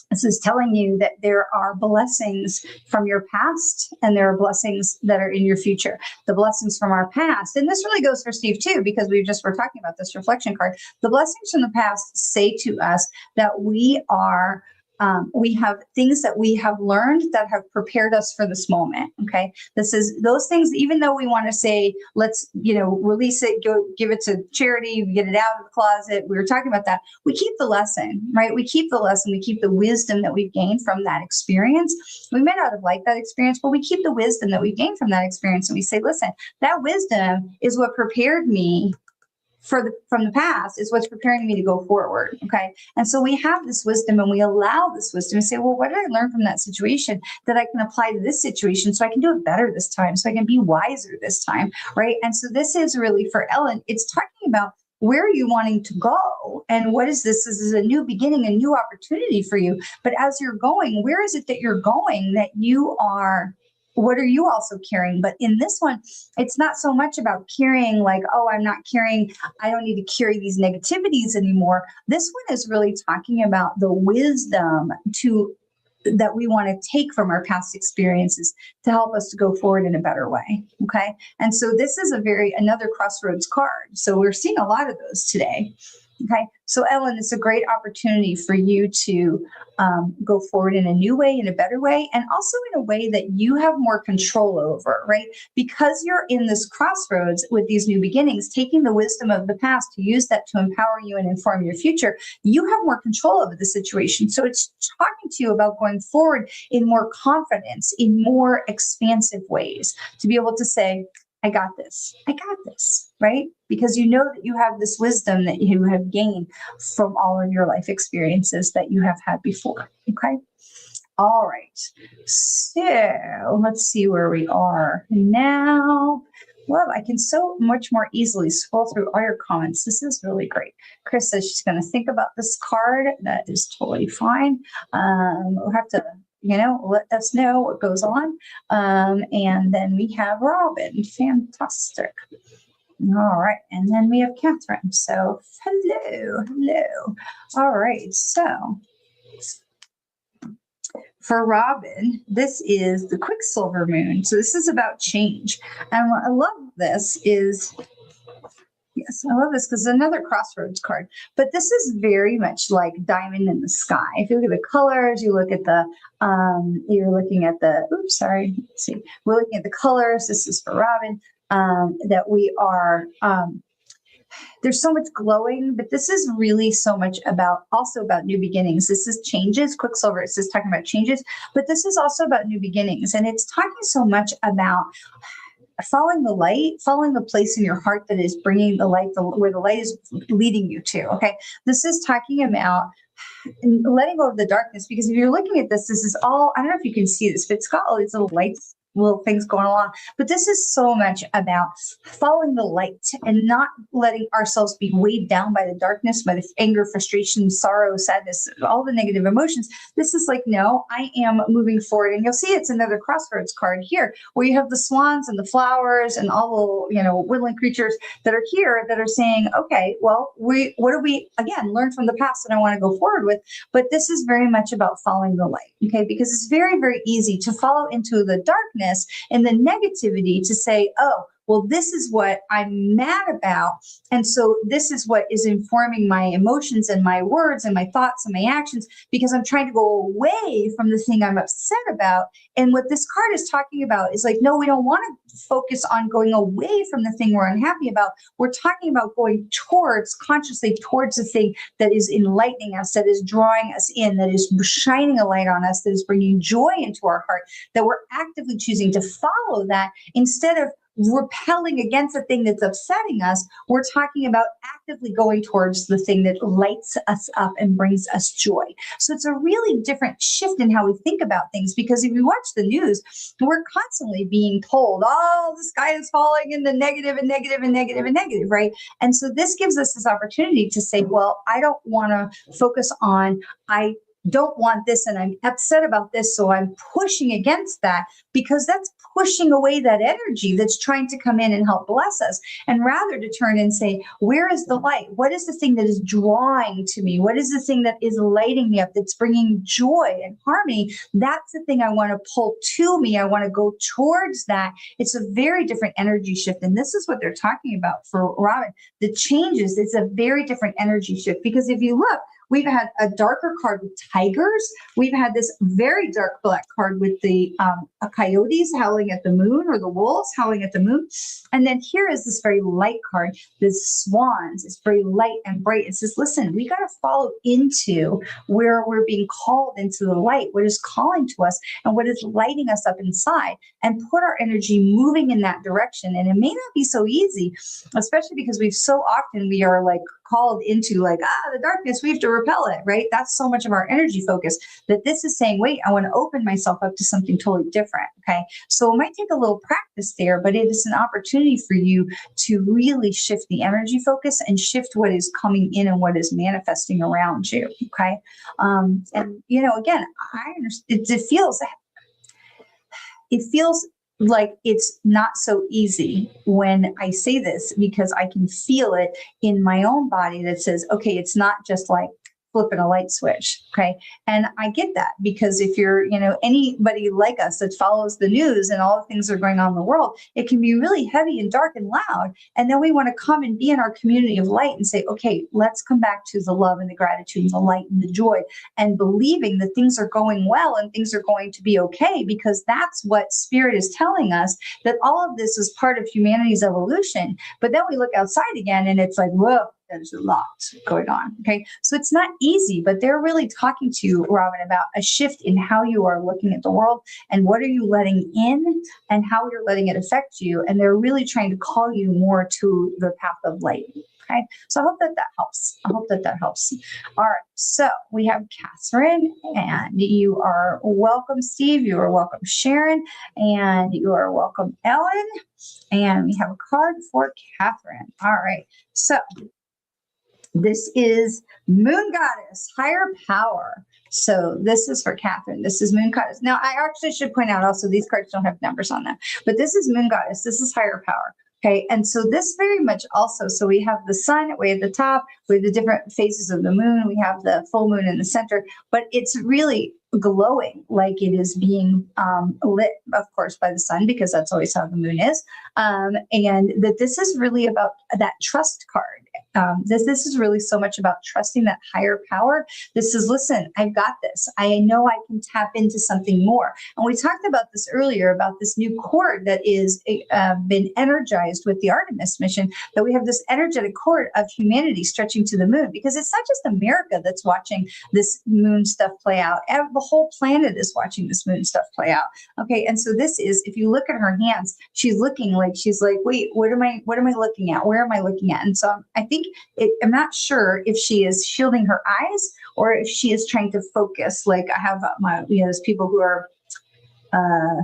This is telling you that there are blessings from your past and there are blessings that are in your future. The blessings from our past, and this really goes for Steve too, because we're talking about this reflection card. The blessings from the past say to us that we have things that we have learned that have prepared us for this moment. Okay. This is those things, even though we want to say, let's, release it, go give it to charity, get it out of the closet. We were talking about that. We keep the lesson, right? We keep the lesson. We keep the wisdom that we've gained from that experience. We may not have liked that experience, but we keep the wisdom that we gained from that experience. And we say, listen, that wisdom is what prepared me from the past, is what's preparing me to go forward. Okay. And so we have this wisdom and we allow this wisdom to say, well, what did I learn from that situation that I can apply to this situation so I can do it better this time, so I can be wiser this time. Right. And so this is really for Ellen, it's talking about where are you wanting to go? And what is this? This is a new beginning, a new opportunity for you. But as you're going, where is it that you're going that you are? What are you also carrying? But in this one, it's not so much about carrying like, oh, I don't need to carry these negativities anymore. This one is really talking about the wisdom that we want to take from our past experiences to help us to go forward in a better way. Okay. And so this is another crossroads card. So we're seeing a lot of those today. Okay. So Ellen, it's a great opportunity for you to go forward in a new way, in a better way, and also in a way that you have more control over, right? Because you're in this crossroads with these new beginnings, taking the wisdom of the past to use that to empower you and inform your future, you have more control over the situation. So it's talking to you about going forward in more confidence, in more expansive ways, to be able to say, I got this. I got this, right? Because you know that you have this wisdom that you have gained from all of your life experiences that you have had before. Okay. All right. So let's see where we are now. Love, I can so much more easily scroll through all your comments. This is really great. Chris says she's going to think about this card. That is totally fine. We'll have to, let us know what goes on. And then we have Robin. Fantastic. All right. And then we have Catherine. So hello. All right. So for Robin, this is the Quicksilver Moon. So this is about change. And what I love this is, yes, I love this because it's another crossroads card. But this is very much like diamond in the sky. If you look at the colors, you look at the, you're looking at the, oops, sorry. Let's see. We're looking at the colors. This is for Robin, that we are, there's so much glowing, but this is really so much about also about new beginnings. This is changes. Quicksilver, it's just talking about changes, but this is also about new beginnings. And it's talking so much about following the light, following the place in your heart that is bringing the light, where the light is leading you to. Okay. This is talking about letting go of the darkness, because if you're looking at this, this is all, I don't know if you can see this, but it's got all these little lights, little things going along. But this is so much about following the light and not letting ourselves be weighed down by the darkness, by the anger, frustration, sorrow, sadness, all the negative emotions. This is like, no, I am moving forward. And you'll see it's another crossroads card here, where you have the swans and the flowers and all the, woodland creatures that are here that are saying, okay, well, what do we, again, learn from the past that I want to go forward with? But this is very much about following the light, okay? Because it's very, very easy to follow into the darkness and the negativity to say, oh, well, this is what I'm mad about. And so this is what is informing my emotions and my words and my thoughts and my actions, because I'm trying to go away from the thing I'm upset about. And what this card is talking about is like, no, we don't want to focus on going away from the thing we're unhappy about. We're talking about going consciously towards the thing that is enlightening us, that is drawing us in, that is shining a light on us, that is bringing joy into our heart, that we're actively choosing to follow that instead of repelling against the thing that's upsetting us. We're talking about actively going towards the thing that lights us up and brings us joy. So it's a really different shift in how we think about things, because if you watch the news, we're constantly being told, oh, the sky is falling in the negative and negative and negative and negative, right? And so this gives us this opportunity to say, well, I don't want to focus on, I don't want this and I'm upset about this, so I'm pushing against that, because that's pushing away that energy that's trying to come in and help bless us. And rather to turn and say, where is the light? What is the thing that is drawing to me? What is the thing that is lighting me up, that's bringing joy and harmony? That's the thing I want to pull to me. I want to go towards that. It's a very different energy shift. And this is what they're talking about for Robin. The changes, it's a very different energy shift, because if you look, we've had a darker card with tigers. We've had this very dark black card with the coyotes howling at the moon, or the wolves howling at the moon. And then here is this very light card, the swans. It's very light and bright. It says, listen, we got to follow into where we're being called into the light, what is calling to us and what is lighting us up inside, and put our energy moving in that direction. And it may not be so easy, especially because we are like called into like, the darkness, we have to repel it, right? That's so much of our energy focus, that this is saying, wait, I want to open myself up to something totally different. Okay. So it might take a little practice there, but it is an opportunity for you to really shift the energy focus and shift what is coming in and what is manifesting around you. Okay. And again, I understand it feels like it's not so easy when I say this, because I can feel it in my own body that says, okay, it's not just like flipping a light switch. Okay. And I get that, because if you're, anybody like us that follows the news and all the things that are going on in the world, it can be really heavy and dark and loud. And then we want to come and be in our community of light and say, okay, let's come back to the love and the gratitude and the light and the joy, and believing that things are going well and things are going to be okay, because that's what spirit is telling us, that all of this is part of humanity's evolution. But then we look outside again and it's like, whoa, there's a lot going on. Okay. So it's not easy, but they're really talking to you, Robin, about a shift in how you are looking at the world and what are you letting in and how you're letting it affect you. And they're really trying to call you more to the path of light. Okay. So I hope that helps. I hope that helps. All right. So we have Catherine, and you are welcome, Steve. You are welcome, Sharon, and you are welcome, Ellen. And we have a card for Catherine. All right. So this is Moon Goddess, higher power. So this is for Catherine. This is Moon Goddess. Now, I actually should point out also, these cards don't have numbers on them, but this is Moon Goddess. This is higher power. Okay. And so this very much also, so we have the sun way at the top, we have the different phases of the moon, we have the full moon in the center, but it's really glowing like it is being lit, of course, by the sun, because that's always how the moon is. And that this is really about that trust card. This is really so much about trusting that higher power. This is, listen, I've got this. I know I can tap into something more. And we talked about this earlier, about this new cord that is been energized with the Artemis mission, that we have this energetic cord of humanity stretching to the moon, because it's not just America that's watching this moon stuff play out. The whole planet is watching this moon stuff play out. Okay. And so this is, if you look at her hands, she's looking like, she's like, wait, what am I looking at? Where am I looking at? And so I think I'm not sure if she is shielding her eyes or if she is trying to focus. Like I have my, there's people who are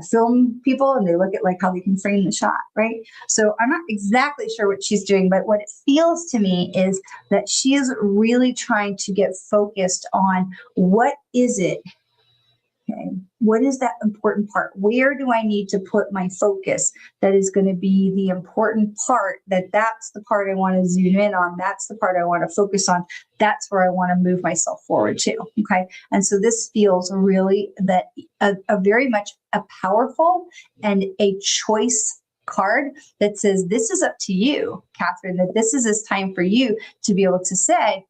film people, and they look at like how they can frame the shot, right? So I'm not exactly sure what she's doing, but what it feels to me is that she is really trying to get focused on what is it. Okay. What is that important part? Where do I need to put my focus? That is going to be the important part, that's the part I want to zoom in on. That's the part I want to focus on. That's where I want to move myself forward to. Okay. And so this feels really that a very much a powerful and a choice card that says, this is up to you, Catherine, that this is this time for you to be able to say,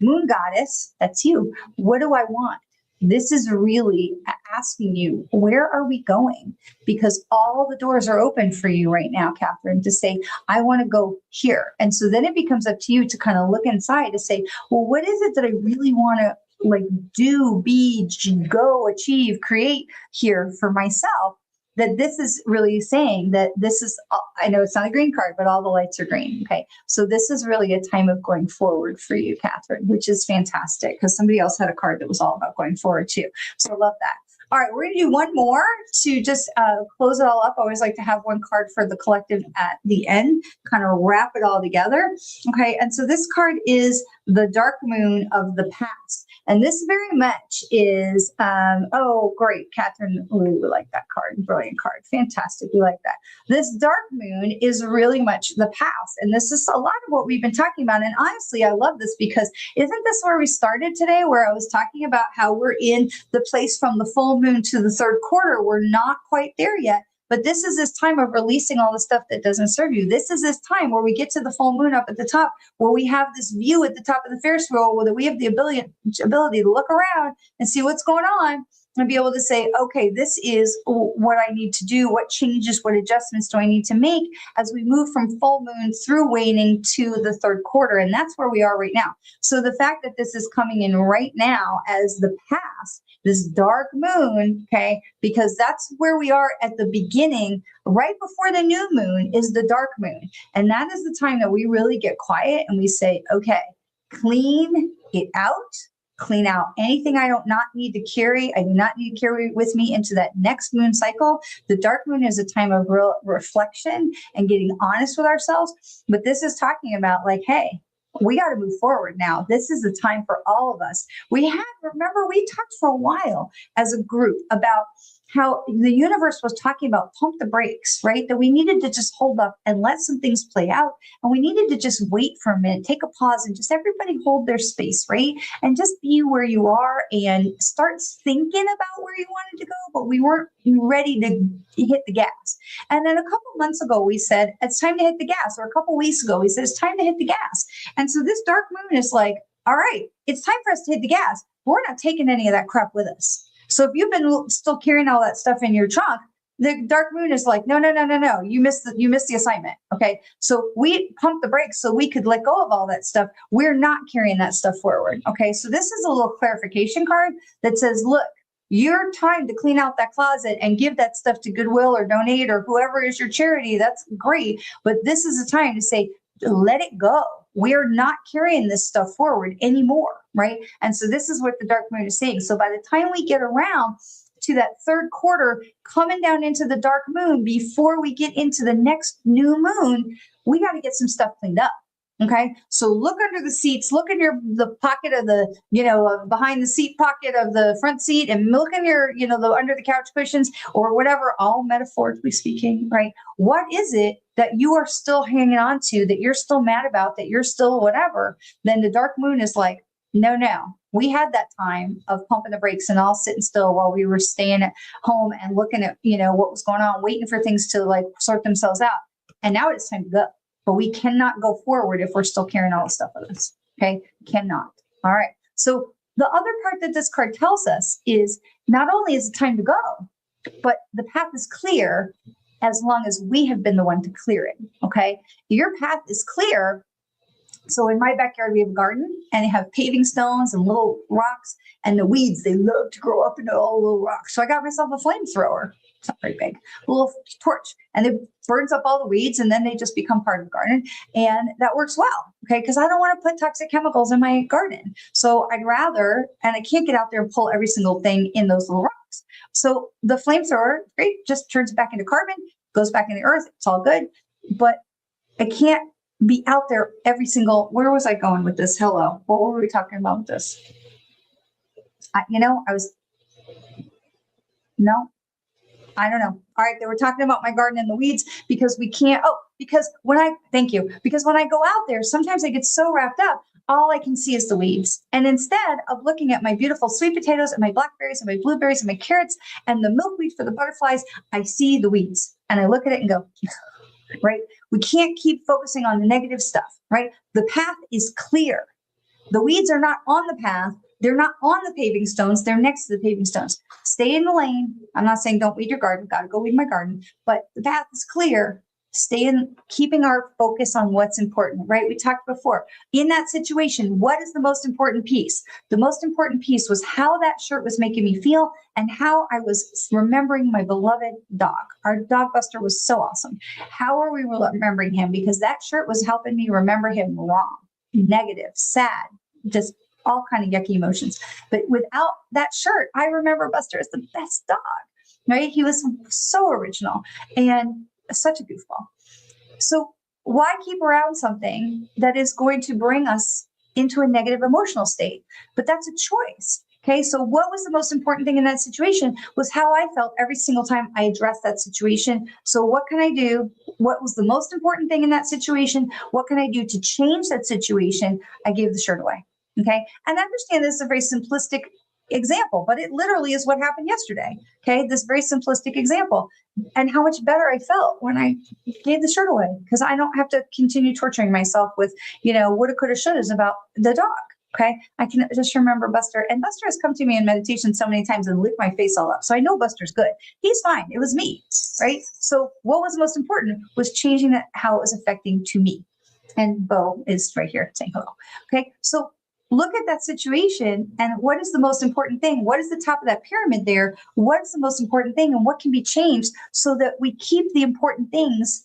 Moon Goddess, that's you. What do I want? This is really asking you, where are we going? Because all the doors are open for you right now, Catherine, to say, I want to go here. And so then it becomes up to you to kind of look inside to say, well, what is it that I really want to like do, be, go, achieve, create here for myself? That this is really saying that this is, I know it's not a green card, but all the lights are green. Okay. So this is really a time of going forward for you, Catherine, which is fantastic, because somebody else had a card that was all about going forward too. So I love that. All right, we're going to do one more to just close it all up. I always like to have one card for the collective at the end, kind of wrap it all together. Okay, and so this card is the dark moon of the past. And this very much is, oh, great, Catherine, we like that card, brilliant card, fantastic, we like that. This dark moon is really much the past. And this is a lot of what we've been talking about. And honestly, I love this, because isn't this where we started today, where I was talking about how we're in the place from the full moon to the third quarter? We're not quite there yet. But this is this time of releasing all the stuff that doesn't serve you. This is this time where we get to the full moon up at the top, where we have this view at the top of the Ferris wheel, where we have the ability to look around and see what's going on and be able to say, okay, this is what I need to do. What changes, what adjustments do I need to make as we move from full moon through waning to the third quarter? And that's where we are right now. So the fact that this is coming in right now as the past, this dark moon, okay, because that's where we are at the beginning, right before the new moon is the dark moon. And that is the time that we really get quiet and we say, okay, clean it out. Clean out anything I don't not need to carry. I do not need to carry with me into that next moon cycle. The dark moon is a time of real reflection and getting honest with ourselves. But this is talking about like, hey, we got to move forward now. This is the time for all of us. Remember, we talked for a while as a group about how the universe was talking about pump the brakes, right? That we needed to just hold up and let some things play out. And we needed to just wait for a minute, take a pause, and just everybody hold their space, right? And just be where you are and start thinking about where you wanted to go, but we weren't ready to hit the gas. And then a couple months ago, we said, it's time to hit the gas. Or a couple weeks ago, we said, it's time to hit the gas. And so this dark moon is like, all right, it's time for us to hit the gas. We're not taking any of that crap with us. So if you've been still carrying all that stuff in your trunk, the dark moon is like, no. You missed the assignment. Okay. So we pumped the brakes so we could let go of all that stuff. We're not carrying that stuff forward. Okay. So this is a little clarification card that says, look, your time to clean out that closet and give that stuff to Goodwill or donate or whoever is your charity. That's great. But this is a time to say, let it go. We're not carrying this stuff forward anymore, right? And so this is what the dark moon is saying. So by the time we get around to that third quarter, coming down into the dark moon, before we get into the next new moon, we got to get some stuff cleaned up. Okay. So look under the seats, look in the pocket of the, behind the seat pocket of the front seat, and look in your, the under the couch cushions or whatever, all metaphorically speaking, right? What is it that you are still hanging on to, that you're still mad about, that you're still whatever? Then the dark moon is like, no. We had that time of pumping the brakes and all sitting still while we were staying at home and looking at, what was going on, waiting for things to like sort themselves out. And now it's time to go. But we cannot go forward if we're still carrying all the stuff with us. Okay. Cannot. All right. So the other part that this card tells us is not only is it time to go, but the path is clear as long as we have been the one to clear it. Okay. Your path is clear. So in my backyard, we have a garden and they have paving stones and little rocks, and the weeds, they love to grow up into all little rocks. So I got myself a flamethrower. It's not very big, a little torch, and it burns up all the weeds, and then they just become part of the garden. And that works well. Okay. Because I don't want to put toxic chemicals in my garden. So I'd rather, and I can't get out there and pull every single thing in those little rocks. So the flamethrower, great, just turns it back into carbon, goes back in the earth. It's all good. But I can't be out there every single, where was I going with this? Hello. What were we talking about with this? I don't know. All right. They were talking about my garden and the weeds because we can't, because when I go out there, sometimes I get so wrapped up, all I can see is the weeds. And instead of looking at my beautiful sweet potatoes and my blackberries and my blueberries and my carrots and the milkweed for the butterflies, I see the weeds and I look at it and go, right? We can't keep focusing on the negative stuff, right? The path is clear. The weeds are not on the path. They're not on the paving stones. They're next to the paving stones. Stay in the lane. I'm not saying don't weed your garden. Got to go weed my garden. But the path is clear. Stay in, keeping our focus on what's important, right? We talked before. In that situation, what is the most important piece? The most important piece was how that shirt was making me feel and how I was remembering my beloved dog. Our dog Buster was so awesome. How are we remembering him? Because that shirt was helping me remember him wrong, negative, sad, just all kind of yucky emotions. But without that shirt, I remember Buster as the best dog, right? He was so original and such a goofball. So why keep around something that is going to bring us into a negative emotional state? But that's a choice. Okay. So what was the most important thing in that situation was how I felt every single time I addressed that situation. So what can I do? What was the most important thing in that situation? What can I do to change that situation? I gave the shirt away. Okay. And I understand this is a very simplistic example, but it literally is what happened yesterday. Okay. This very simplistic example, and how much better I felt when I gave the shirt away, because I don't have to continue torturing myself with, woulda, coulda, shouldas about the dog. Okay. I can just remember Buster, and Buster has come to me in meditation so many times and licked my face all up. So I know Buster's good. He's fine. It was me. Right. So what was most important was changing that, how it was affecting to me. And Bo is right here saying hello. Okay. So look at that situation and what is the most important thing? What is the top of that pyramid there? What's the most important thing and what can be changed so that we keep the important things,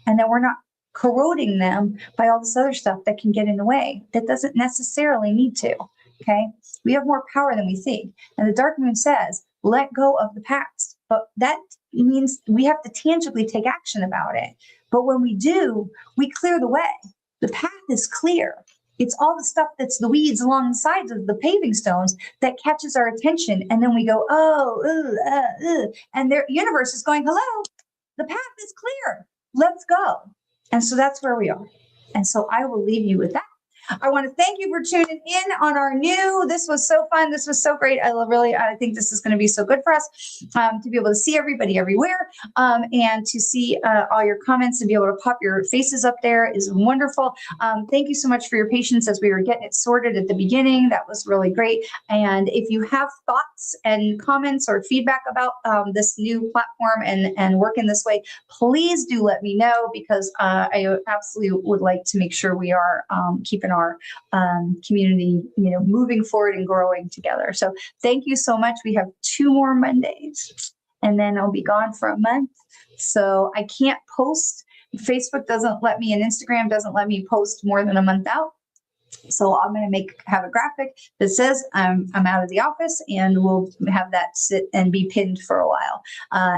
and that we're not corroding them by all this other stuff that can get in the way that doesn't necessarily need to. Okay. We have more power than we think. And the dark moon says, let go of the past. But that means we have to tangibly take action about it. But when we do, we clear the way. The path is clear. It's all the stuff that's the weeds along the sides of the paving stones that catches our attention. And then we go, oh, and their universe is going, hello, the path is clear. Let's go. And so that's where we are. And so I will leave you with that. I want to thank you for tuning in on our new. This was so fun. This was so great. I think this is going to be so good for us to be able to see everybody everywhere and to see all your comments and be able to pop your faces up there is wonderful. Thank you so much for your patience as we were getting it sorted at the beginning. That was really great. And if you have thoughts and comments or feedback about this new platform and working this way, please do let me know, because I absolutely would like to make sure we are keeping our community, moving forward and growing together. So thank you so much. We have 2 more Mondays and then I'll be gone for a month. So I can't post. Facebook doesn't let me and Instagram doesn't let me post more than a month out. So I'm going to have a graphic that says I'm out of the office, and we'll have that sit and be pinned for a while.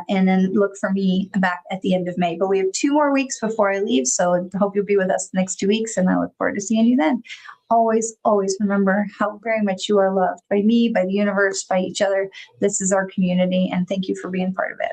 And then look for me back at the end of May. But we have 2 more weeks before I leave. So I hope you'll be with us the next 2 weeks, and I look forward to seeing you then. Always, always remember how very much you are loved by me, by the universe, by each other. This is our community, and thank you for being part of it.